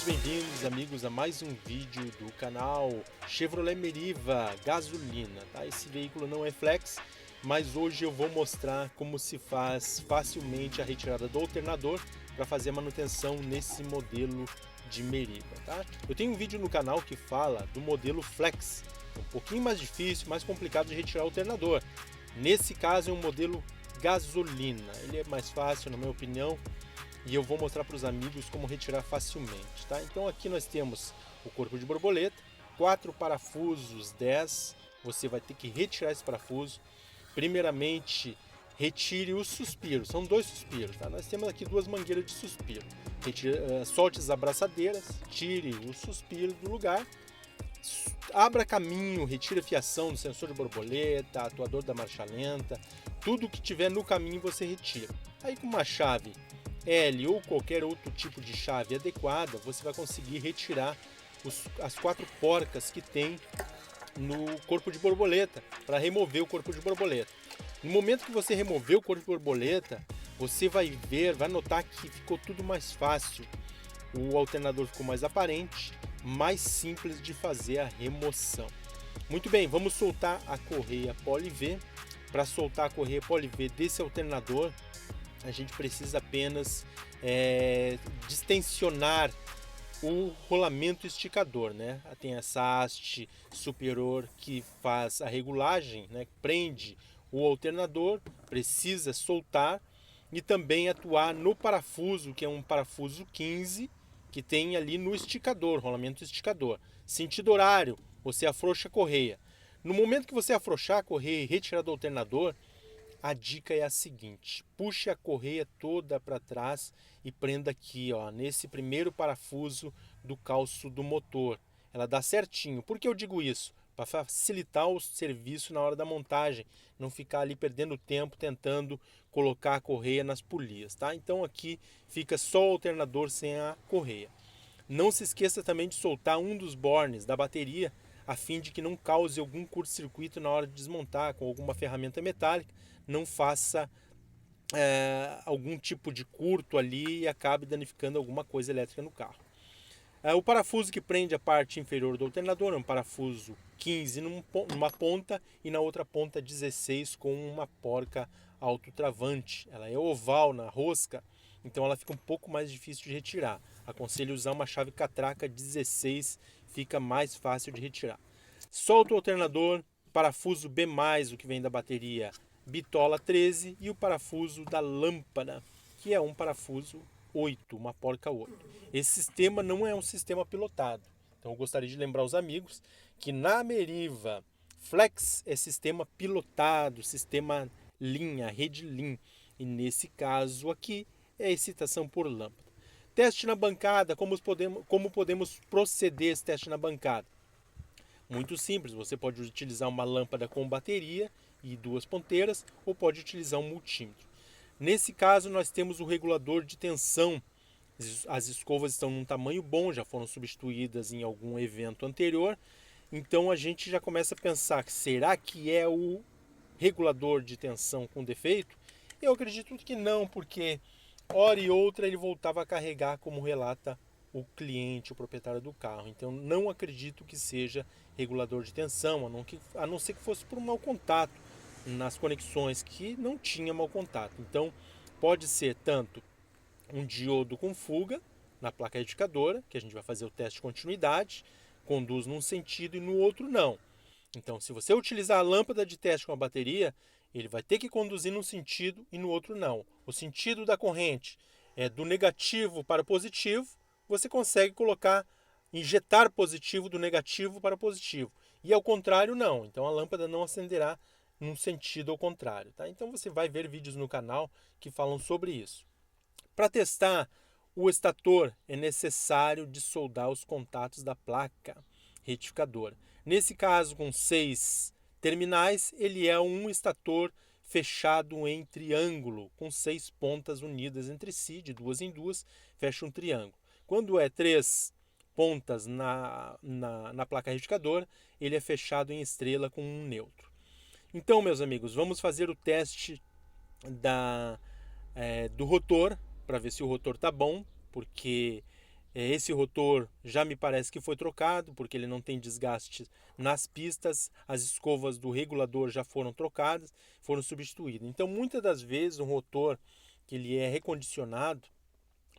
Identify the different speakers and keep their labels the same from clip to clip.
Speaker 1: bem-vindos, amigos, a mais um vídeo do canal Chevrolet Meriva gasolina, tá? Esse veículo não é flex, mas hoje eu vou mostrar como se faz facilmente a retirada do alternador para fazer a manutenção nesse modelo de Meriva, tá? Eu tenho um vídeo no canal que fala do modelo flex, um pouquinho mais difícil, mais complicado de retirar o alternador. Nesse caso é um modelo gasolina, ele é mais fácil, na minha opinião, e eu vou mostrar para os amigos como retirar facilmente, tá? Então aqui nós temos o corpo de borboleta, 4 parafusos 10, você vai ter que retirar esse parafuso. Primeiramente, retire o suspiro, são 2 suspiros, tá? Nós temos aqui 2 mangueiras de suspiro. Solte as abraçadeiras, tire o suspiro do lugar, abra caminho, retire a fiação do sensor de borboleta, atuador da marcha lenta, tudo que tiver no caminho você retira. Aí com uma chave L ou qualquer outro tipo de chave adequada, você vai conseguir retirar as 4 porcas que tem no corpo de borboleta, para remover o corpo de borboleta. No momento que você remover o corpo de borboleta, você vai notar que ficou tudo mais fácil. O alternador ficou mais aparente, mais simples de fazer a remoção. Muito bem, vamos soltar a correia Poly V. Para soltar a correia Poly V desse alternador, a gente precisa apenas distensionar o rolamento esticador, né? Tem essa haste superior que faz a regulagem, né? Prende o alternador, precisa soltar e também atuar no parafuso, que é um parafuso 15, que tem ali no esticador, rolamento esticador. Sentido horário, você afrouxa a correia. No momento que você afrouxar a correia e retirar do alternador, a dica é a seguinte: puxe a correia toda para trás e prenda aqui, ó, nesse primeiro parafuso do calço do motor. Ela dá certinho. Por que eu digo isso? Para facilitar o serviço na hora da montagem, não ficar ali perdendo tempo tentando colocar a correia nas polias, tá? Então aqui fica só o alternador sem a correia. Não se esqueça também de soltar um dos bornes da bateria, a fim de que não cause algum curto-circuito na hora de desmontar com alguma ferramenta metálica, não faça algum tipo de curto ali e acabe danificando alguma coisa elétrica no carro. O parafuso que prende a parte inferior do alternador é um parafuso 15 numa ponta e na outra ponta 16 com uma porca autotravante. Ela é oval na rosca, então ela fica um pouco mais difícil de retirar. Aconselho usar uma chave catraca 16, fica mais fácil de retirar. Solta o alternador, parafuso B+, o que vem da bateria bitola 13, e o parafuso da lâmpada, que é um parafuso 8, uma porca 8. Esse sistema não é um sistema pilotado. Então eu gostaria de lembrar os amigos que na Meriva Flex é sistema pilotado, sistema linha, rede Lean. E nesse caso aqui é excitação por lâmpada. Teste na bancada, como podemos proceder esse teste na bancada? Muito simples, você pode utilizar uma lâmpada com bateria e 2 ponteiras, ou pode utilizar um multímetro. Nesse caso nós temos o regulador de tensão. As escovas estão num tamanho bom, já foram substituídas em algum evento anterior, então a gente já começa a pensar, será que é o regulador de tensão com defeito? Eu acredito que não, porque hora e outra ele voltava a carregar, como relata o cliente, o proprietário do carro. Então não acredito que seja regulador de tensão, a não ser que fosse por um mau contato nas conexões, que não tinha mau contato. Então pode ser tanto um diodo com fuga na placa retificadora, que a gente vai fazer o teste de continuidade, conduz num sentido e no outro não. Então, se você utilizar a lâmpada de teste com a bateria, ele vai ter que conduzir num sentido e no outro não. O sentido da corrente é do negativo para o positivo, você consegue injetar positivo do negativo para positivo. E ao contrário, não. Então a lâmpada não acenderá num sentido ao contrário, tá? Então você vai ver vídeos no canal que falam sobre isso. Para testar o estator, é necessário de soldar os contatos da placa retificadora. Nesse caso, com 6 terminais, ele é um estator fechado em triângulo, com 6 pontas unidas entre si, de 2 em 2, fecha um triângulo. Quando é 3 pontas na placa retificadora, ele é fechado em estrela com um neutro. Então, meus amigos, vamos fazer o teste do rotor, para ver se o rotor está bom, porque Esse rotor já me parece que foi trocado, porque ele não tem desgaste nas pistas, as escovas do regulador já foram trocadas, foram substituídas. Então, muitas das vezes, um rotor que ele é recondicionado,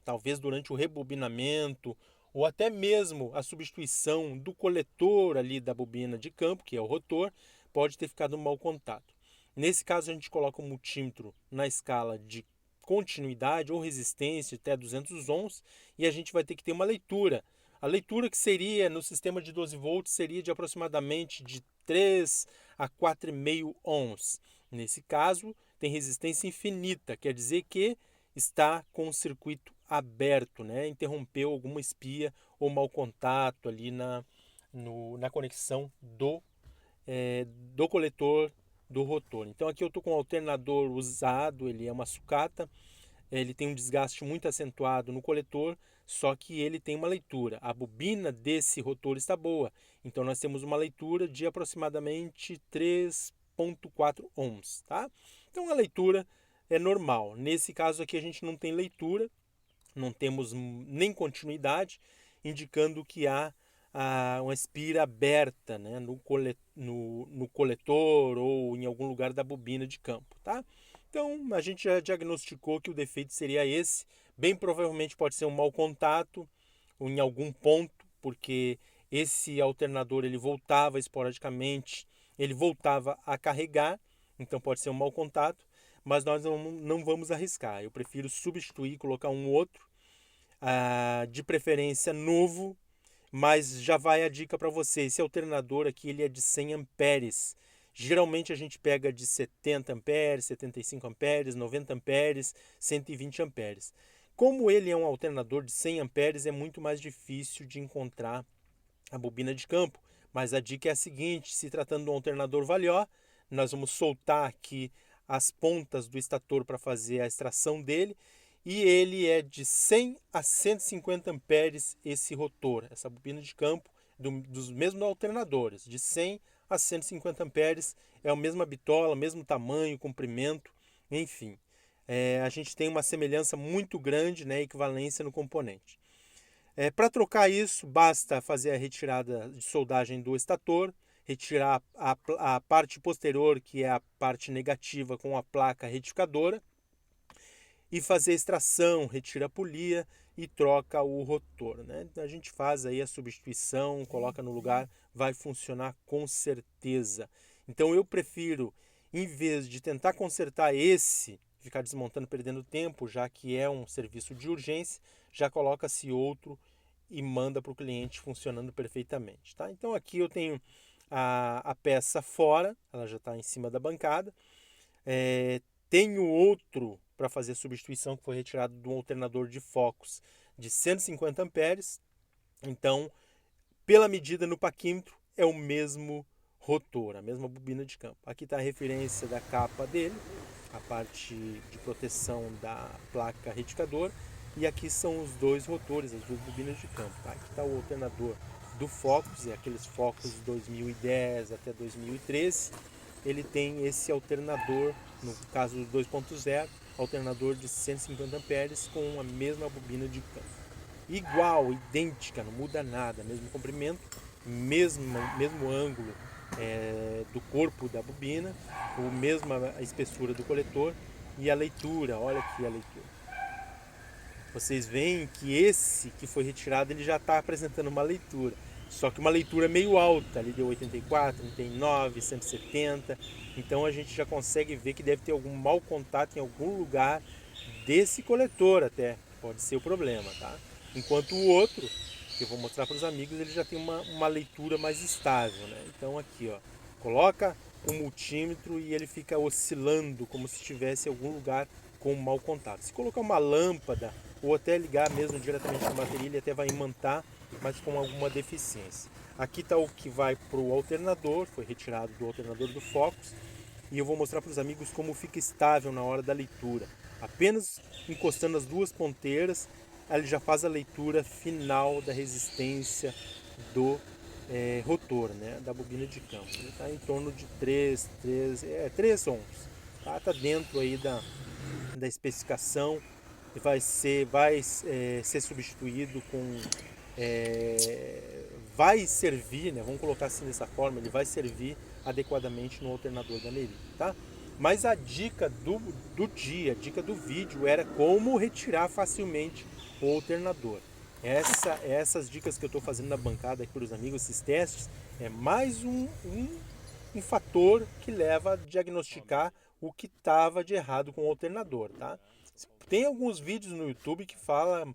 Speaker 1: talvez durante o rebobinamento, ou até mesmo a substituição do coletor ali da bobina de campo, que é o rotor, pode ter ficado um mau contato. Nesse caso, a gente coloca o multímetro na escala de continuidade ou resistência até 200 ohms e a gente vai ter que ter uma leitura. A leitura que seria no sistema de 12 volts seria de aproximadamente de 3 a 4,5 ohms. Nesse caso, tem resistência infinita, quer dizer que está com o circuito aberto, né? Interrompeu alguma espia ou mau contato ali na conexão do coletor do rotor. Então aqui eu estou com um alternador usado, ele é uma sucata, ele tem um desgaste muito acentuado no coletor, só que ele tem uma leitura. A bobina desse rotor está boa, então nós temos uma leitura de aproximadamente 3,4 ohms, tá? Então a leitura é normal. Nesse caso aqui a gente não tem leitura, não temos nem continuidade, indicando que há uma espira aberta, né, no coletor ou em algum lugar da bobina de campo, tá? Então a gente já diagnosticou que o defeito seria esse. Bem provavelmente pode ser um mau contato em algum ponto, porque esse alternador ele voltava esporadicamente, ele voltava a carregar, então pode ser um mau contato, mas nós não vamos arriscar. Eu prefiro substituir, colocar um outro, de preferência novo, mas já vai a dica para você. Esse alternador aqui ele é de 100 amperes. Geralmente a gente pega de 70 amperes, 75 amperes, 90 amperes, 120 amperes. Como ele é um alternador de 100 amperes, é muito mais difícil de encontrar a bobina de campo. Mas a dica é a seguinte: se tratando de um alternador Valió, nós vamos soltar aqui as pontas do estator para fazer a extração dele. E ele é de 100 a 150 amperes esse rotor, essa bobina de campo, dos mesmos alternadores, de 100 a 150 amperes, é a mesma bitola, mesmo tamanho, comprimento, enfim. A gente tem uma semelhança muito grande, né, equivalência no componente. Para trocar isso, basta fazer a retirada de soldagem do estator, retirar a parte posterior, que é a parte negativa, com a placa retificadora, e fazer a extração, retira a polia e troca o rotor, né? A gente faz aí a substituição, coloca no lugar, vai funcionar com certeza. Então eu prefiro, em vez de tentar consertar esse, ficar desmontando, perdendo tempo, já que é um serviço de urgência, já coloca-se outro e manda para o cliente funcionando perfeitamente, tá? Então aqui eu tenho a peça fora, ela já está em cima da bancada. Tenho outro para fazer a substituição, que foi retirado de um alternador de focos de 150 amperes. Então, pela medida no paquímetro, é o mesmo rotor, a mesma bobina de campo. Aqui está a referência da capa dele, a parte de proteção da placa retificadora. E aqui são os dois rotores, as duas bobinas de campo. Tá? Aqui está o alternador do Focus, aqueles Focus de 2010 até 2013. Ele tem esse alternador, no caso do 2.0, alternador de 150 amperes com a mesma bobina de campo. Igual, idêntica, não muda nada, mesmo comprimento, mesmo ângulo do corpo da bobina, a mesma espessura do coletor e a leitura, olha aqui a leitura. Vocês veem que esse que foi retirado ele já está apresentando uma leitura. Só que uma leitura meio alta, ali de 84, 39, 170. Então a gente já consegue ver que deve ter algum mau contato em algum lugar desse coletor até. Pode ser o problema, tá? Enquanto o outro, que eu vou mostrar para os amigos, ele já tem uma leitura mais estável, né? Então aqui, ó, coloca o multímetro e ele fica oscilando como se estivesse em algum lugar com um mau contato. Se colocar uma lâmpada ou até ligar mesmo diretamente na bateria, ele até vai imantar, mas com alguma deficiência. Aqui está o que vai para o alternador, foi retirado do alternador do Focus, e eu vou mostrar para os amigos como fica estável na hora da leitura. Apenas encostando as duas ponteiras, ele já faz a leitura final da resistência do rotor, né, da bobina de campo. Ele está em torno de 3 ohms. Tá dentro aí da especificação. ser substituído com vai servir, né? Vamos colocar assim dessa forma, ele vai servir adequadamente no alternador da Neri, tá? Mas a dica do dia, a dica do vídeo era como retirar facilmente o alternador. Essas dicas que eu estou fazendo na bancada aqui para os amigos, esses testes, é mais um fator que leva a diagnosticar o que estava de errado com o alternador, tá? Tem alguns vídeos no YouTube que falam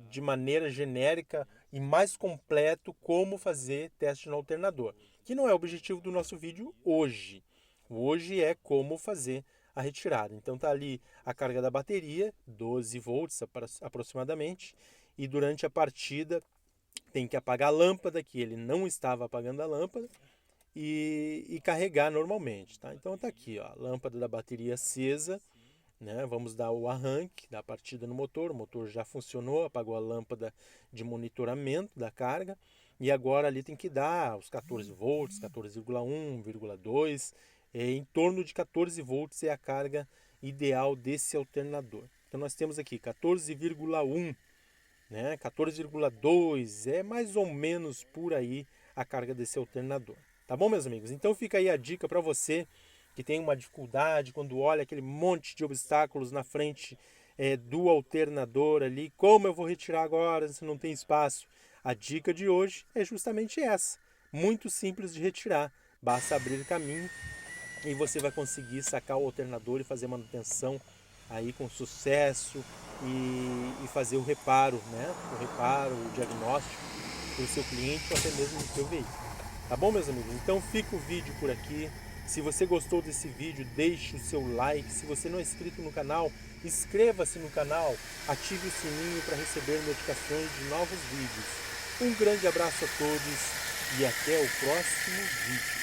Speaker 1: de maneira genérica e mais completo como fazer teste no alternador, que não é o objetivo do nosso vídeo hoje. Hoje é como fazer a retirada. Então tá ali a carga da bateria, 12 volts aproximadamente, e durante a partida tem que apagar a lâmpada, que ele não estava apagando a lâmpada, e carregar normalmente, tá? Então tá aqui, ó, a lâmpada da bateria acesa, né? Vamos dar o arranque da partida no motor, o motor já funcionou, apagou a lâmpada de monitoramento da carga, e agora ali tem que dar os 14 volts, 14,1, 1,2, em torno de 14 volts é a carga ideal desse alternador. Então nós temos aqui 14,1, né? 14,2 é mais ou menos por aí a carga desse alternador. Tá bom, meus amigos? Então fica aí a dica para você que tem uma dificuldade quando olha aquele monte de obstáculos na frente do alternador ali. Como eu vou retirar agora se não tem espaço? A dica de hoje é justamente essa. Muito simples de retirar. Basta abrir caminho e você vai conseguir sacar o alternador e fazer manutenção aí com sucesso e fazer o reparo, né? O reparo, o diagnóstico para o seu cliente ou até mesmo do seu veículo. Tá bom, meus amigos? Então fica o vídeo por aqui. Se você gostou desse vídeo, deixe o seu like. Se você não é inscrito no canal, inscreva-se no canal, ative o sininho para receber notificações de novos vídeos. Um grande abraço a todos e até o próximo vídeo.